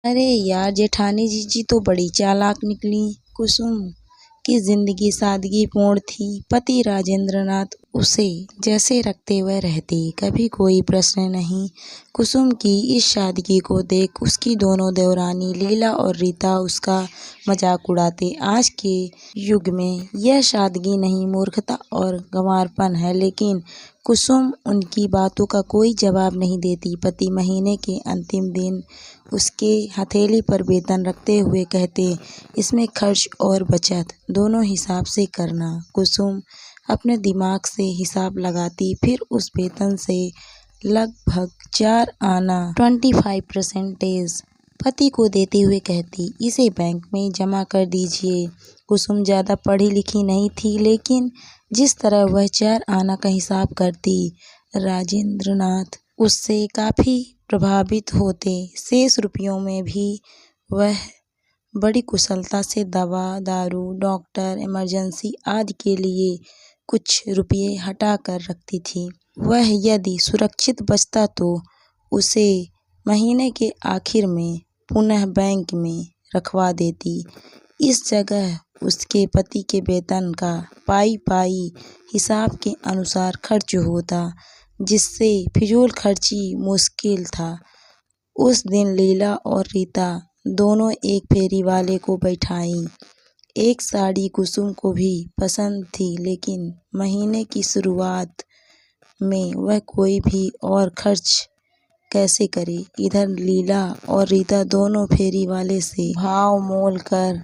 अरे यार, जेठानी जीजी तो बड़ी चालाक निकली। कुसुम की जिंदगी सादगीपूर्ण थी। पति राजेंद्र नाथ उसे जैसे रखते हुए रहते, कभी कोई प्रश्न नहीं। कुसुम की इस सादगी को देख उसकी दोनों देवरानी लीला और रीता उसका मजाक उड़ाते। आज के युग में यह सादगी नहीं, मूर्खता और गंवारपन है, लेकिन कुसुम उनकी बातों का कोई जवाब नहीं देती। पति महीने के अंतिम दिन उसके हथेली पर वेतन रखते हुए कहते, इसमें खर्च और बचत दोनों हिसाब से करना। कुसुम अपने दिमाग से हिसाब लगाती, फिर उस वेतन से लगभग 4 आना 25% पति को देते हुए कहती, इसे बैंक में जमा कर दीजिए। कुसुम ज़्यादा पढ़ी लिखी नहीं थी, लेकिन जिस तरह वह 4 आना का हिसाब करती, राजेंद्र नाथ उससे काफ़ी प्रभावित होते। शेष रुपयों में भी वह बड़ी कुशलता से दवा, दारू, डॉक्टर, इमरजेंसी आदि के लिए कुछ रुपये हटा कर रखती थी। वह यदि सुरक्षित बचता तो उसे महीने के आखिर में पुनः बैंक में रखवा देती। इस जगह उसके पति के वेतन का पाई हिसाब के अनुसार खर्च होता, जिससे फिजूल खर्ची मुश्किल था। उस दिन लीला और रीता दोनों एक फेरी वाले को बैठाई। एक साड़ी कुसुम को भी पसंद थी, लेकिन महीने की शुरुआत में वह कोई भी और खर्च कैसे करे। इधर लीला और रीता दोनों फेरी वाले से भाव मोल कर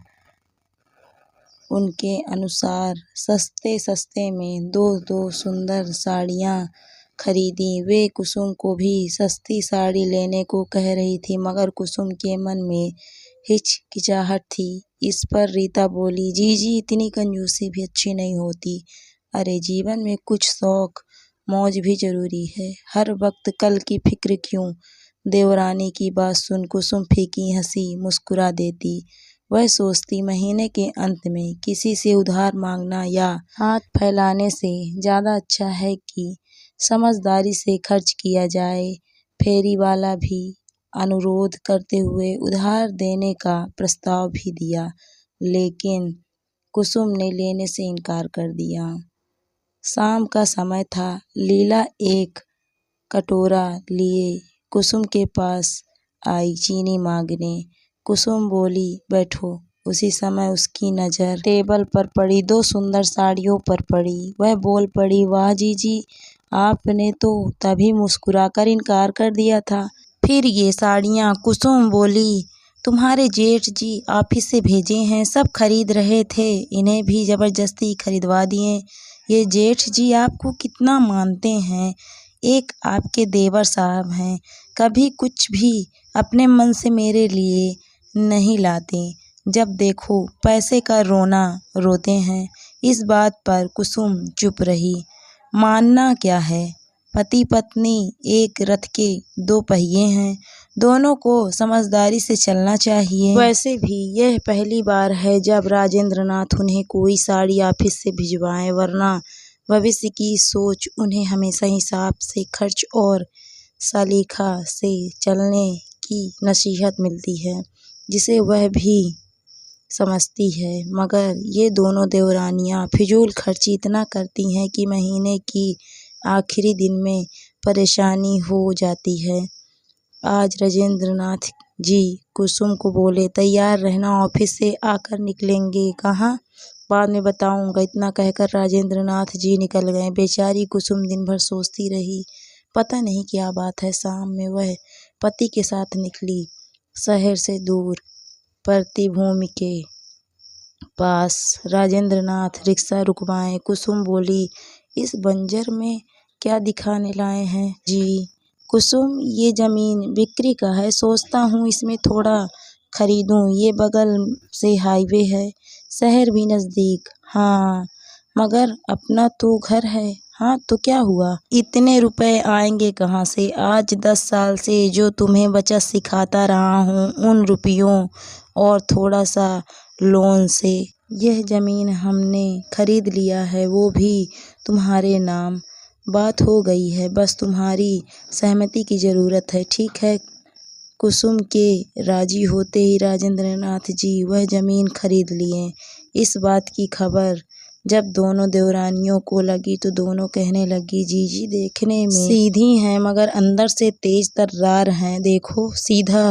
उनके अनुसार सस्ते में दो सुंदर साड़ियाँ खरीदी। वे कुसुम को भी सस्ती साड़ी लेने को कह रही थी, मगर कुसुम के मन में हिचकिचाहट थी। इस पर रीता बोली, जीजी इतनी कंजूसी भी अच्छी नहीं होती। अरे जीवन में कुछ शौक मौज भी जरूरी है, हर वक्त कल की फिक्र क्यों। देवरानी की बात सुन कुसुम फीकी हंसी मुस्कुरा देती। वह सोचती, महीने के अंत में किसी से उधार मांगना या हाथ फैलाने से ज़्यादा अच्छा है कि समझदारी से खर्च किया जाए। फेरी वाला भी अनुरोध करते हुए उधार देने का प्रस्ताव भी दिया, लेकिन कुसुम ने लेने से इनकार कर दिया। शाम का समय था। लीला एक कटोरा लिए कुसुम के पास आई चीनी मांगने। कुसुम बोली, बैठो। उसी समय उसकी नज़र टेबल पर पड़ी 2 सुंदर साड़ियों पर पड़ी। वह बोल पड़ी, वाह जीजी, आपने तो तभी मुस्कुराकर इनकार कर दिया था, फिर ये साड़ियाँ। कुसुम बोली, तुम्हारे जेठ जी ऑफिस से भेजे हैं, सब खरीद रहे थे, इन्हें भी जबरदस्ती खरीदवा दिए। ये जेठ जी आपको कितना मानते हैं, एक आपके देवर साहब हैं, कभी कुछ भी अपने मन से मेरे लिए नहीं लाते, जब देखो पैसे का रोना रोते हैं। इस बात पर कुसुम चुप रही। मानना क्या है, पति पत्नी एक रथ के 2 पहिए हैं, दोनों को समझदारी से चलना चाहिए। वैसे भी यह पहली बार है जब राजेंद्र नाथ उन्हें कोई साड़ी ऑफिस से भिजवाएं, वरना भविष्य की सोच उन्हें हमेशा हिसाब से खर्च और सलीका से चलने की नसीहत मिलती है, जिसे वह भी समझती है। मगर ये दोनों देवरानियाँ फिजूल खर्ची इतना करती हैं कि महीने की आखिरी दिन में परेशानी हो जाती है। आज राजेंद्र नाथ जी कुसुम को बोले, तैयार रहना, ऑफिस से आकर निकलेंगे। कहाँ? बाद में बताऊंगा। इतना कहकर राजेंद्र नाथ जी निकल गए। बेचारी कुसुम दिन भर सोचती रही, पता नहीं क्या बात है। शाम में वह पति के साथ निकली। शहर से दूर प्रतिभूमि के पास राजेंद्र नाथ रिक्शा रुकवाए। कुसुम बोली, इस बंजर में क्या दिखाने लाए हैं जी? कुसुम, ये ज़मीन बिक्री का है, सोचता हूँ इसमें थोड़ा खरीदूँ। ये बगल से हाईवे है, शहर भी नज़दीक। हाँ, मगर अपना तो घर है। हाँ तो क्या हुआ, इतने रुपए आएंगे कहाँ से? आज 10 साल से जो तुम्हें बचत सिखाता रहा हूँ, उन रुपयों और थोड़ा सा लोन से यह ज़मीन हमने खरीद लिया है, वो भी तुम्हारे नाम। बात हो गई है, बस तुम्हारी सहमति की ज़रूरत है। ठीक है कुसुम के राजी होते ही राजेंद्र नाथ जी वह जमीन खरीद लिए। इस बात की खबर जब दोनों देवरानियों को लगी तो दोनों कहने लगी, जीजी देखने में सीधी हैं मगर अंदर से तेज तर्रार हैं। देखो सीधा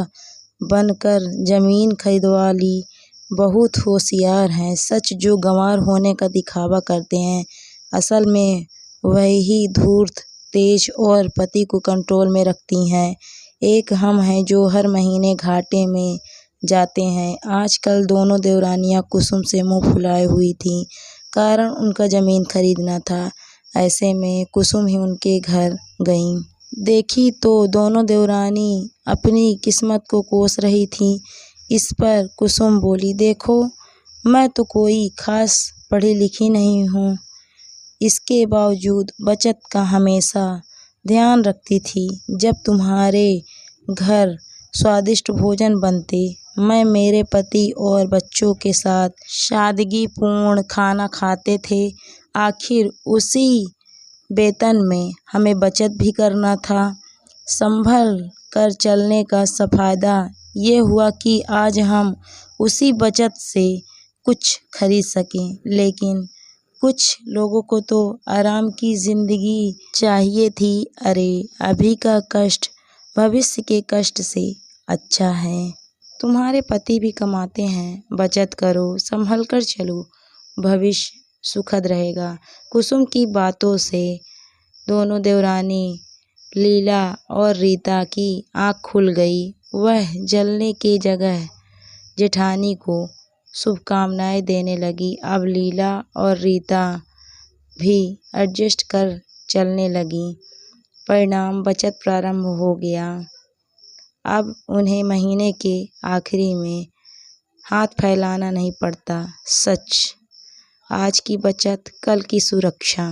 बनकर जमीन खरीदवा ली, बहुत होशियार हैं। सच जो गंवार होने का दिखावा करते हैं, असल में वही धूर्त, तेज और पति को कंट्रोल में रखती हैं। एक हम हैं जो हर महीने घाटे में जाते हैं। आजकल दोनों देवरानियां कुसुम से मुंह फुलाए हुई थीं, कारण उनका जमीन खरीदना था। ऐसे में कुसुम ही उनके घर गईं। देखी तो दोनों देवरानी अपनी किस्मत को कोस रही थीं। इस पर कुसुम बोली, देखो मैं तो कोई खास पढ़ी लिखी नहीं हूँ, इसके बावजूद बचत का हमेशा ध्यान रखती थी। जब तुम्हारे घर स्वादिष्ट भोजन बनते, मैं मेरे पति और बच्चों के साथ सादगीपूर्ण खाना खाते थे। आखिर उसी वेतन में हमें बचत भी करना था। संभल कर चलने का फ़ायदा ये हुआ कि आज हम उसी बचत से कुछ खरीद सकें। लेकिन कुछ लोगों को तो आराम की ज़िंदगी चाहिए थी। अरे अभी का कष्ट भविष्य के कष्ट से अच्छा है। तुम्हारे पति भी कमाते हैं, बचत करो, संभल कर चलो, भविष्य सुखद रहेगा। कुसुम की बातों से दोनों देवरानी लीला और रीता की आँख खुल गई। वह जलने की जगह जेठानी को शुभकामनाएं देने लगी। अब लीला और रीता भी एडजस्ट कर चलने लगी। परिणाम बचत प्रारंभ हो गया। अब उन्हें महीने के आखिरी में हाथ फैलाना नहीं पड़ता। सच, आज की बचत कल की सुरक्षा।